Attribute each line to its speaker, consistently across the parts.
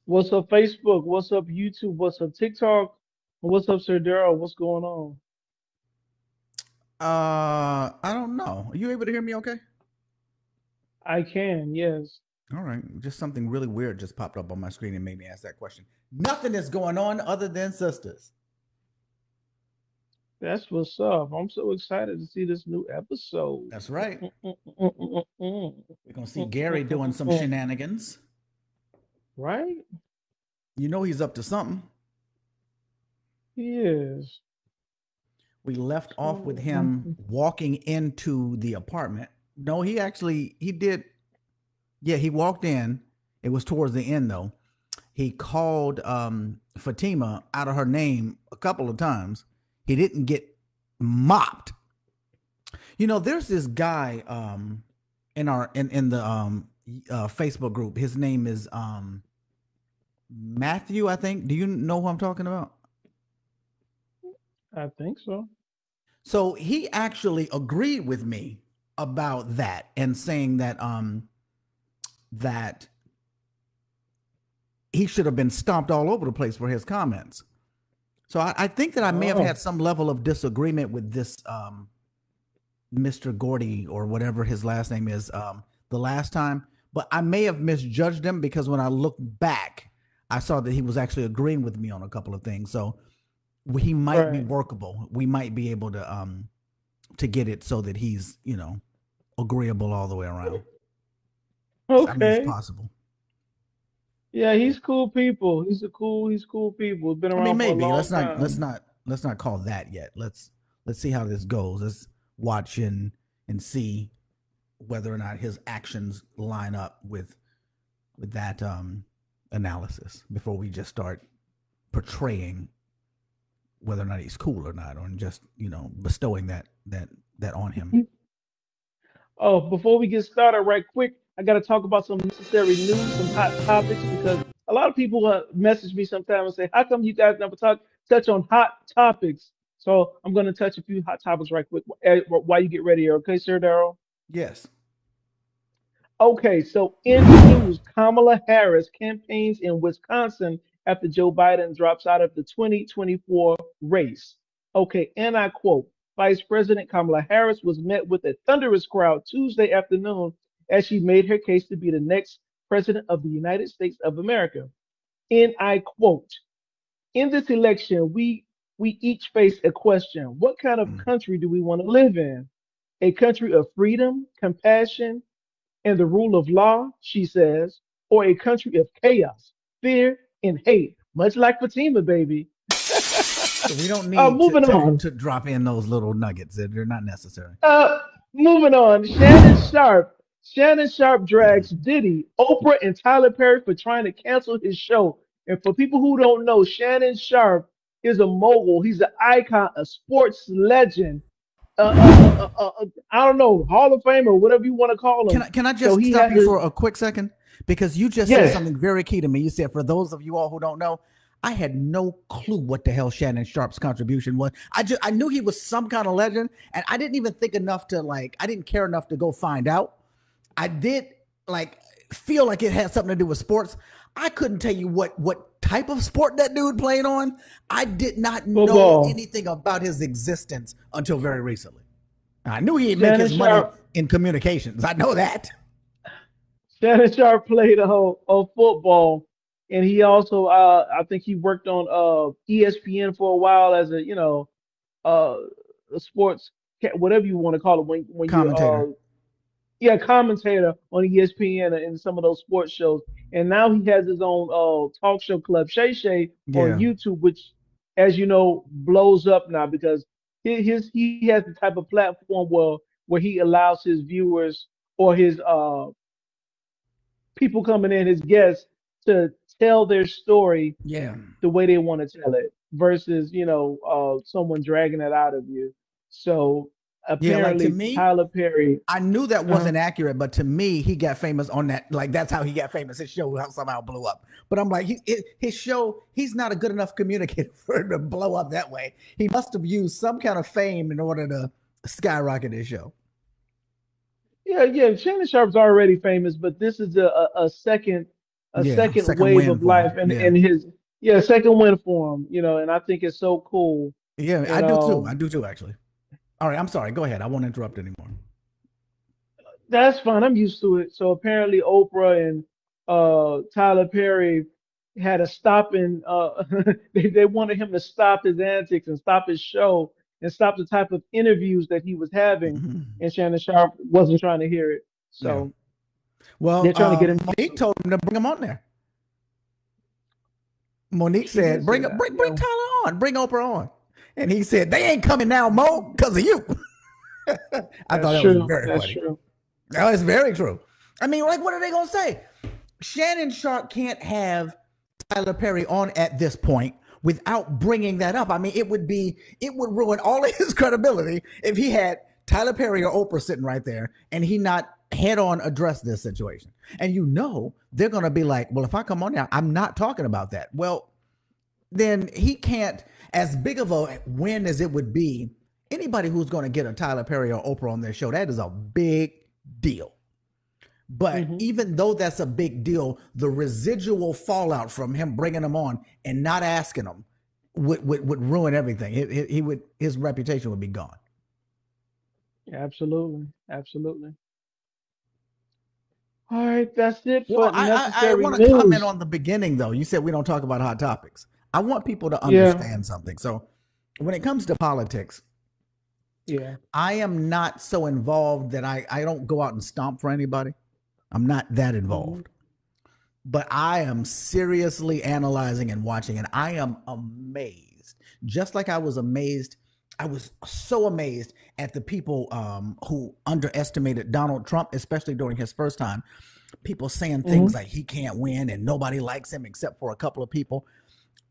Speaker 1: What's up, Facebook? What's up, YouTube? What's up, TikTok? What's up, Sir Darrell? What's going on?
Speaker 2: I don't know. Are you able to hear me okay?
Speaker 1: I can, yes.
Speaker 2: All right. Just something really weird just popped up on my screen and made me ask that question. Nothing is going on other than sisters.
Speaker 1: That's what's up. I'm so excited to see this new episode.
Speaker 2: That's right.
Speaker 1: Mm-mm-mm-mm-mm-mm.
Speaker 2: We're going to see Gary doing some
Speaker 1: Mm-mm-mm-mm-mm.
Speaker 2: shenanigans.
Speaker 1: Right?
Speaker 2: You know he's up to something.
Speaker 1: He is.
Speaker 2: We left off with
Speaker 1: So,
Speaker 2: him walking into the apartment. No, he did. Yeah, he walked in. It was towards the end though. He called Fatima out of her name a couple of times. He didn't get mopped. You know, there's this guy in the Facebook group. His name is Matthew, I think. Do you know who I'm talking about?
Speaker 1: I think so.
Speaker 2: So he actually agreed with me about that and saying that he should have been stomped all over the place for his comments. So I think that I may have
Speaker 1: Oh,
Speaker 2: had some level of disagreement with this Mr. Gordy or whatever his last name is the last time, but I may have misjudged him because when I looked back, I saw that he was actually agreeing with me on a couple of things. So he might be
Speaker 1: right.
Speaker 2: workable. We might be able to get it so that he's agreeable all the way around. I mean, it's
Speaker 1: Okay.
Speaker 2: possible.
Speaker 1: Yeah, he's cool people. He's cool people. He's been
Speaker 2: I mean,
Speaker 1: around for a
Speaker 2: maybe
Speaker 1: long time.
Speaker 2: let's not call that yet. Let's see how this goes. Let's watch and see whether or not his actions line up with that analysis before we just start portraying whether or not he's cool or not, or just bestowing that on him.
Speaker 1: Oh, before we get started, right quick, I got to talk about some necessary news, some hot topics, because a lot of people message me sometimes and say, "How come you guys never touch on hot topics?" So I'm going to touch a few hot topics right quick while you get ready here. Okay, Sir Darrell.
Speaker 2: Yes.
Speaker 1: Okay, so in news, Kamala Harris campaigns in Wisconsin after Joe Biden drops out of the 2024 race. Okay, and I quote, Vice President Kamala Harris was met with a thunderous crowd Tuesday afternoon as she made her case to be the next president of the United States of America. And I quote, in this election, we each face a question. What kind of
Speaker 2: Mm.
Speaker 1: country do we want to live in? A country of freedom, compassion, and the rule of law, she says, or a country of chaos, fear, and hate, much like Fatima, baby.
Speaker 2: So we don't need
Speaker 1: Moving on.
Speaker 2: to drop in those little nuggets. They're not necessary.
Speaker 1: Uh, moving on. Shannon Sharp. Shannon Sharp drags Diddy, Oprah, and Tyler Perry for trying to cancel his show. And for people who don't know, Shannon Sharp is a mogul. He's an icon, a sports legend. I don't know, Hall of Fame or whatever you want to call him.
Speaker 2: Can I
Speaker 1: So
Speaker 2: just
Speaker 1: he
Speaker 2: stop
Speaker 1: has
Speaker 2: you
Speaker 1: his,
Speaker 2: for a quick second? Because you just said
Speaker 1: yes,
Speaker 2: something very key to me. You said, for those of you all who don't know, I had no clue what the hell Shannon Sharp's contribution was. I knew he was some kind of legend, and I didn't even think enough to I didn't care enough to go find out. I did like feel like it had something to do with sports. I couldn't tell you what type of sport that dude played on. I did not know
Speaker 1: football.
Speaker 2: anything about his existence until very recently. I knew he'd make
Speaker 1: Shannon
Speaker 2: his money
Speaker 1: Sharp.
Speaker 2: in communications. I know that.
Speaker 1: Shannon Sharp played a football, and he also, I think he worked on ESPN for a while as uh, a sports whatever you want to call it when you're
Speaker 2: Commentator.
Speaker 1: yeah, commentator on ESPN and some of those sports shows. And now he has his own talk show club, Shay Shay, on
Speaker 2: Yeah.
Speaker 1: YouTube, which, as you know, blows up now because he has the type of platform where he allows his viewers or his people coming in, his guests, to tell their story
Speaker 2: Yeah.
Speaker 1: the way they want to tell it versus someone dragging it out of you. So
Speaker 2: Yeah, like to
Speaker 1: apparently
Speaker 2: me,
Speaker 1: Tyler Perry.
Speaker 2: I knew that
Speaker 1: uh
Speaker 2: wasn't accurate, but to me, he got famous on that. Like that's how he got famous. His show somehow blew up. But I'm like, his show, he's not a good enough communicator for him to blow up that way. He must have used some kind of fame in order to skyrocket his show.
Speaker 1: Yeah, yeah. Shannon Sharp's already famous, but this is a second. a
Speaker 2: Yeah,
Speaker 1: second
Speaker 2: second
Speaker 1: wave
Speaker 2: win
Speaker 1: of
Speaker 2: for
Speaker 1: life
Speaker 2: him. Yeah.
Speaker 1: in his, yeah, second win for him, and I think it's so cool.
Speaker 2: Yeah, I
Speaker 1: And
Speaker 2: do too. I do too, actually. All right, I'm sorry. Go ahead. I won't interrupt anymore.
Speaker 1: That's fine. I'm used to it. So apparently Oprah and Tyler Perry had a stopping. They wanted him to stop his antics and stop his show and stop the type of interviews that he was having.
Speaker 2: Mhm.
Speaker 1: And Shannon Sharp wasn't trying to hear it.
Speaker 2: Yeah.
Speaker 1: So
Speaker 2: Well,
Speaker 1: they're trying to get him
Speaker 2: Monique
Speaker 1: canceled.
Speaker 2: told him to bring him on there. Monique
Speaker 1: She did
Speaker 2: said,
Speaker 1: say
Speaker 2: "Bring
Speaker 1: that.
Speaker 2: bring Tyler on, bring Oprah on," and he said, "They ain't coming now, Mo, because of you." I thought
Speaker 1: That's
Speaker 2: that was
Speaker 1: true.
Speaker 2: very
Speaker 1: That's
Speaker 2: funny.
Speaker 1: true.
Speaker 2: Oh, it's very true. I mean, like, what are they gonna say? Shannon Sharp can't have Tyler Perry on at this point without bringing that up. I mean, it would ruin all of his credibility if he had Tyler Perry or Oprah sitting right there and he not head on address this situation. And they're gonna be like, well, if I come on now, I'm not talking about that. Well, then he can't, as big of a win as it would be, anybody who's going to get a Tyler Perry or Oprah on their show, that is a big deal. But
Speaker 1: Hmm.
Speaker 2: even though that's a big deal, the residual fallout from him bringing them on and not asking them would ruin everything. He would, his reputation would be gone.
Speaker 1: Absolutely. Absolutely. All right. That's it
Speaker 2: Well,
Speaker 1: for
Speaker 2: I
Speaker 1: necessary
Speaker 2: want to comment
Speaker 1: news.
Speaker 2: on the beginning though. You said we don't talk about hot topics. I want people to
Speaker 1: Yeah.
Speaker 2: understand something. So when it comes to politics,
Speaker 1: Yeah.
Speaker 2: I am not so involved that I don't go out and stomp for anybody. I'm not that
Speaker 1: Hmm.
Speaker 2: involved. But I am seriously analyzing and watching, and I am amazed. Just like I was so amazed at the people who underestimated Donald Trump, especially during his first time. People saying things
Speaker 1: Hmm.
Speaker 2: like he can't win and nobody likes him except for a couple of people.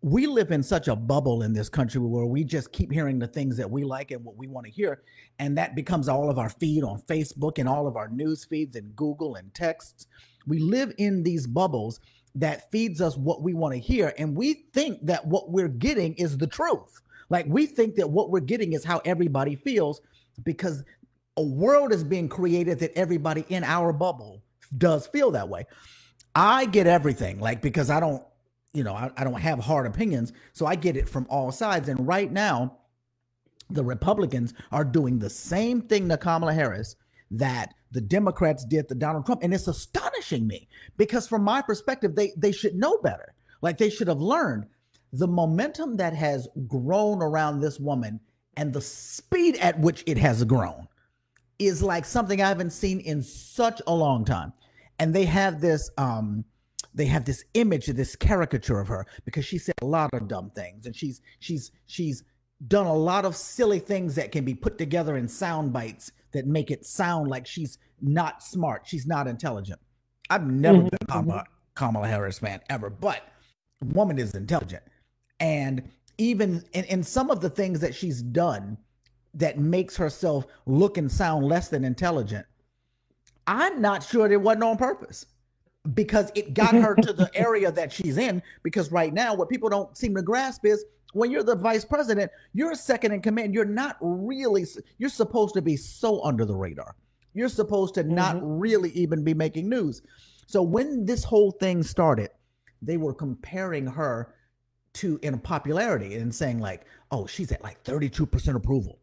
Speaker 2: We live in such a bubble in this country where we just keep hearing the things that we like and what we want to hear. And that becomes all of our feed on Facebook and all of our news feeds and Google and texts. We live in these bubbles that feeds us what we want to hear. And we think that what we're getting is the truth. Like we think that what we're getting is how everybody feels because a world is being created that everybody in our bubble does feel that way. I get everything, like because I don't, I don't have hard opinions, so I get it from all sides. And right now, the Republicans are doing the same thing to Kamala Harris that the Democrats did to Donald Trump, and it's astonishing me because, from my perspective, they should know better. Like they should have learned the momentum that has grown around this woman and the speed at which it has grown is like something I haven't seen in such a long time. And they have this image, this caricature of her because she said a lot of dumb things and she's done a lot of silly things that can be put together in sound bites that make it sound like she's not smart, she's not intelligent. I've never
Speaker 1: Hmm.
Speaker 2: been a
Speaker 1: Hmm.
Speaker 2: Kamala Harris fan ever, but the woman is intelligent. And even in some of the things that she's done that makes herself look and sound less than intelligent, I'm not sure it wasn't on purpose because it got her to the area that she's in. Because right now, what people don't seem to grasp is when you're the vice president, you're second in command. You're not really, you're supposed to be so under the radar. You're supposed to not
Speaker 1: Hmm.
Speaker 2: really even be making news. So when this whole thing started, they were comparing her to in popularity and saying like, oh, she's at like 32% approval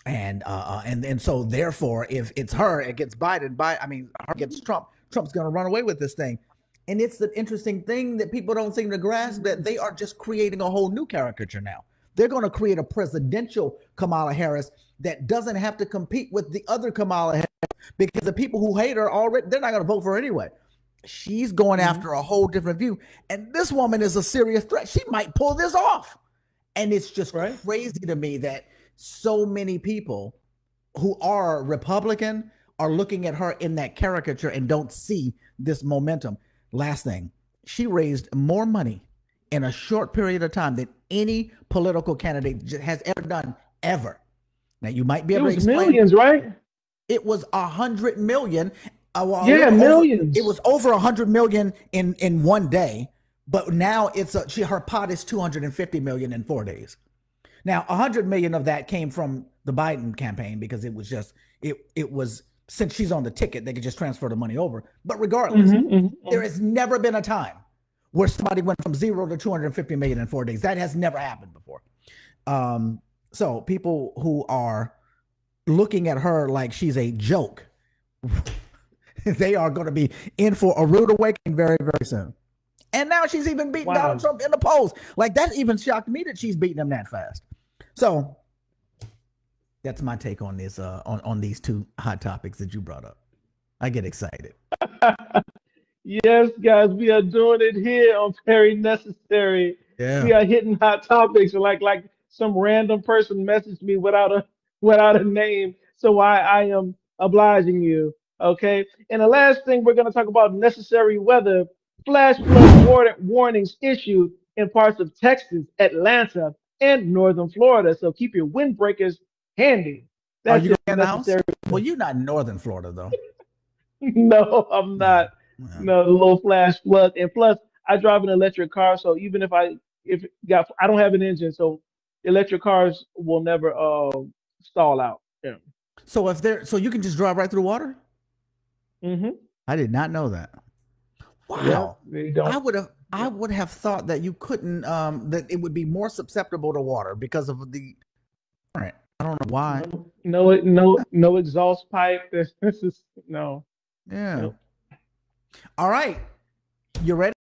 Speaker 2: and so therefore, if it's her, it gets Biden. I mean, her gets Trump. Trump's going to run away with this thing. And it's the interesting thing that people don't seem to grasp that they are just creating a whole new caricature now. They're going to create a presidential Kamala Harris that doesn't have to compete with the other Kamala Harris because the people who hate her already, they're not going to vote for her anyway. She's going
Speaker 1: Hmm.
Speaker 2: after a whole different view. And this woman is a serious threat. She might pull this off. And it's just
Speaker 1: Right.
Speaker 2: crazy to me that so many people who are Republican are looking at her in that caricature and don't see this momentum. Last thing, she raised more money in a short period of time than any political candidate has ever done, ever. Now, you might be
Speaker 1: It
Speaker 2: able to
Speaker 1: was
Speaker 2: explain
Speaker 1: millions, right?
Speaker 2: it was 100 million, well, a
Speaker 1: Yeah,
Speaker 2: little over. It
Speaker 1: millions.
Speaker 2: was over 100 million in one day, but now her pot is 250 million in 4 days. Now, 100 million of that came from the Biden campaign because it was since she's on the ticket, they could just transfer the money over. But regardless,
Speaker 1: Hmm.
Speaker 2: there
Speaker 1: Hmm.
Speaker 2: has never been a time where somebody went from 0 to 250 million in 4 days. That has never happened before. So people who are looking at her like she's a joke, they are going to be in for a rude awakening very, very soon. And now she's even beating Donald
Speaker 1: Wow.
Speaker 2: Trump in the polls. Like that even shocked me that she's beating him that fast. So that's my take on this, on these two hot topics that you brought up. I get excited.
Speaker 1: Yes, guys, we are doing it here on Very Necessary.
Speaker 2: Yeah.
Speaker 1: We are hitting hot topics like some random person messaged me without a name. So I am obliging you. Okay. And the last thing we're gonna talk about necessary weather, flash flood warnings issued in parts of Texas, Atlanta, and northern Florida. So keep your windbreakers handy.
Speaker 2: Are
Speaker 1: That's
Speaker 2: you going
Speaker 1: it
Speaker 2: to be
Speaker 1: for
Speaker 2: in the house?
Speaker 1: necessary.
Speaker 2: Well, you're not in northern Florida though.
Speaker 1: No, I'm
Speaker 2: Yeah.
Speaker 1: not.
Speaker 2: Yeah.
Speaker 1: No, the little flash flood. And plus, I drive an electric car, so even if it got I don't have an engine, so electric cars will never stall out. Yeah.
Speaker 2: So if there, so you can just drive right through water.
Speaker 1: Hmm.
Speaker 2: I did not know that.
Speaker 1: Yeah,
Speaker 2: Wow.
Speaker 1: they
Speaker 2: I
Speaker 1: don't.
Speaker 2: would have I
Speaker 1: Yeah.
Speaker 2: would have thought that you couldn't, that it would be more susceptible to water because of the current. I don't know why.
Speaker 1: No exhaust pipe. This is no.
Speaker 2: Yeah.
Speaker 1: Nope.
Speaker 2: All right. You ready?